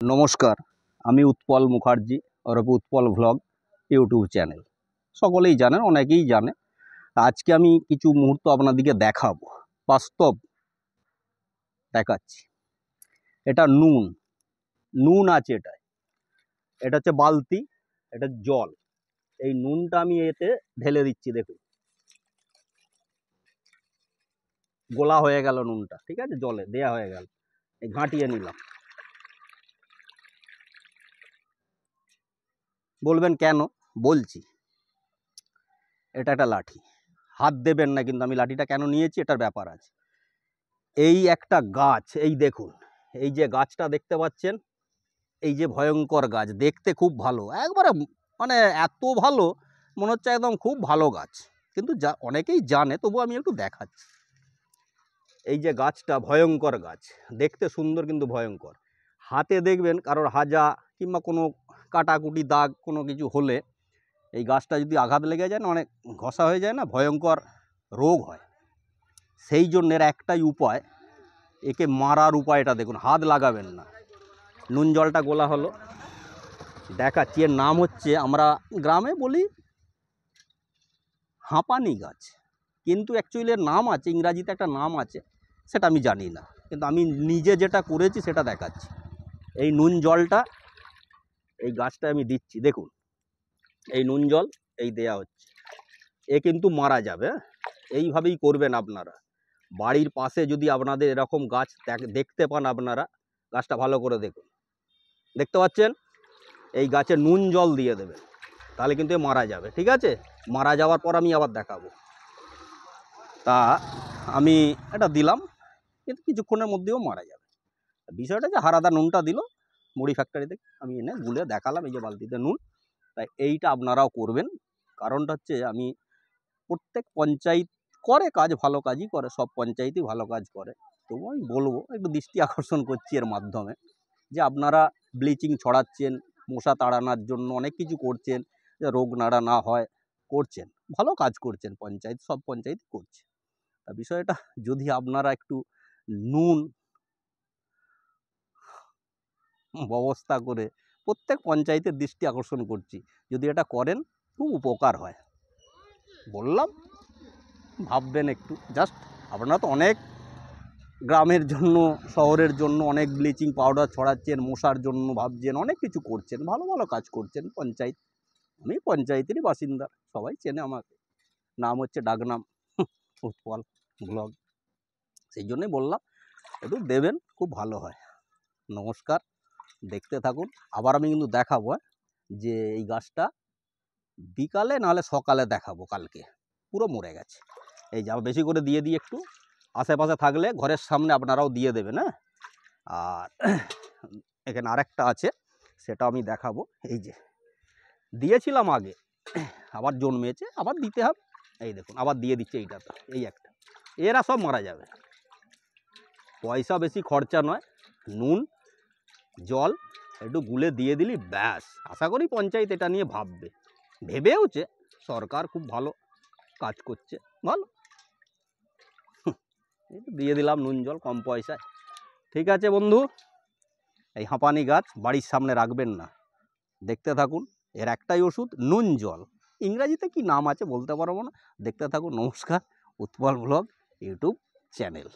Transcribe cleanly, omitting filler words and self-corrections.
নমস্কার, আমি উৎপল মুখার্জি ওরফে উৎপল ভ্লগ ইউটিউব চ্যানেল। সকলেই জানেন, অনেকেই জানে। আজকে আমি কিছু মুহূর্ত আপনাদেরকে দেখাবো, বাস্তব দেখাচ্ছি। এটা নুন নুন আছে, এটা হচ্ছে বালতি, এটা জল। এই নুনটা আমি এতে ঢেলে দিচ্ছি। দেখুন, গোলা হয়ে গেল নুনটা, ঠিক আছে, জলে দেয়া হয়ে গেল। এই ঘাঁটিয়ে নিলাম। বলবেন কেন? বলছি। এটা একটা লাঠি, হাত দেবেন না, কিন্তু আমি লাঠিটা কেন নিয়েছি এটার ব্যাপার আছে। এই একটা গাছ, এই দেখুন, এই যে গাছটা দেখতে পাচ্ছেন, এই যে ভয়ঙ্কর গাছ, দেখতে খুব ভালো, একবারে মানে এত ভালো মনে হচ্ছে একদম খুব ভালো গাছ, কিন্তু যা অনেকেই জানে, তবু আমি একটু দেখাচ্ছি। এই যে গাছটা ভয়ঙ্কর গাছ, দেখতে সুন্দর কিন্তু ভয়ঙ্কর। হাতে দেখবেন কারোর হাজা কিংবা কোনো কাটাকুটি দাগ কোনো কিছু হলে এই গাছটা যদি আঘাত লেগে যায় না, অনেক ঘষা হয়ে যায় না, ভয়ঙ্কর রোগ হয়। সেই জন্য এর একটাই উপায়, একে মারার উপায়টা দেখুন। হাত লাগাবেন না। নুন জলটা গোলা হলো, দেখাচ্ছি। এর নাম হচ্ছে, আমরা গ্রামে বলি হাঁপানি গাছ, কিন্তু অ্যাকচুয়ালি এর নাম আছে, ইংরাজিতে একটা নাম আছে, সেটা আমি জানি না, কিন্তু আমি নিজে যেটা করেছি সেটা দেখাচ্ছি। এই নুন জলটা এই গাছটায় আমি দিচ্ছি। দেখুন, এই নুন জল এই দেয়া হচ্ছে। এ কিন্তু মারা যাবে। এইভাবেই করবেন আপনারা। বাড়ির পাশে যদি আপনাদের এরকম গাছ দেখতে পান, আপনারা গাছটা ভালো করে দেখুন। দেখতে পাচ্ছেন, এই গাছে নুন জল দিয়ে দেবেন, তাহলে কিন্তু এ মারা যাবে। ঠিক আছে, মারা যাওয়ার পর আমি আবার দেখাবো। তা আমি এটা দিলাম, কিন্তু কিছুক্ষণের মধ্যেও মারা যাবে। বিষয়টা যে হারাদা নুনটা দিল মুড়ি ফ্যাক্টরি থেকে, আমি এনে গুলে দেখালাম, এই যে বালতিতে নুন। তাই এইটা আপনারাও করবেন। কারণটা হচ্ছে, আমি প্রত্যেক পঞ্চায়েত করে কাজ, ভালো কাজই করে, সব পঞ্চায়েতই ভালো কাজ করে, তবু আমি বলবো, একটু দৃষ্টি আকর্ষণ করছি এর মাধ্যমে, যে আপনারা ব্লিচিং ছড়াচ্ছেন, মশা তাড়ানোর জন্য অনেক কিছু করছেন, যে রোগ নাড়া না হয় করছেন, ভালো কাজ করছেন। পঞ্চায়েত, সব পঞ্চায়েত করছে। তা বিষয়টা যদি আপনারা একটু নুন ব্যবস্থা করে, প্রত্যেক পঞ্চায়েতের দৃষ্টি আকর্ষণ করছি, যদি এটা করেন খুব উপকার হয়। বললাম, ভাববেন একটু। জাস্ট আপনারা তো অনেক গ্রামের জন্য, শহরের জন্য অনেক ব্লিচিং পাউডার ছড়াচ্ছেন, মশার জন্য ভাবছেন, অনেক কিছু করছেন, ভালো ভালো কাজ করছেন। পঞ্চায়েত, আমি পঞ্চায়েতেরই বাসিন্দা, সবাই চেনে আমাকে। নাম হচ্ছে ডাকনাম উৎপল ব্লগ। সেই জন্যই বললাম, একটু দেবেন, খুব ভালো হয়। নমস্কার, দেখতে থাকুন। আবার আমি কিন্তু দেখাবো, যে এই গাছটা বিকালে নাহলে সকালে দেখাবো। কালকে পুরো মরে গেছে। এই যা বেশি করে দিয়ে দিই একটু, আশেপাশে থাকলে ঘরের সামনে আপনারাও দিয়ে দেবেন। হ্যাঁ, আর এখানে আরেকটা আছে, সেটা আমি দেখাবো। এই যে দিয়েছিলাম আগে, আবার জন্মেছে, আবার দিতে হবে। এই দেখুন, আবার দিয়ে দিচ্ছে এইটাতে, এই একটা। এরা সব মারা যাবে। পয়সা বেশি খরচা নয়, নুন জল একটু গুলে দিয়ে দিলি ব্যাস। আশা করি পঞ্চায়েত এটা নিয়ে ভাববে, ভেবেওছে। সরকার খুব ভালো কাজ করছে, ভালো। দিয়ে দিলাম নুন জল, কম পয়সায়। ঠিক আছে বন্ধু, এই হাঁপানি গাছ বাড়ির সামনে রাখবেন না। দেখতে থাকুন, এর একটাই ওষুধ, নুন জল। ইংরাজিতে কি নাম আছে বলতে পারবো না। দেখতে থাকুন। নমস্কার, উৎপল ব্লগ ইউটিউব চ্যানেল।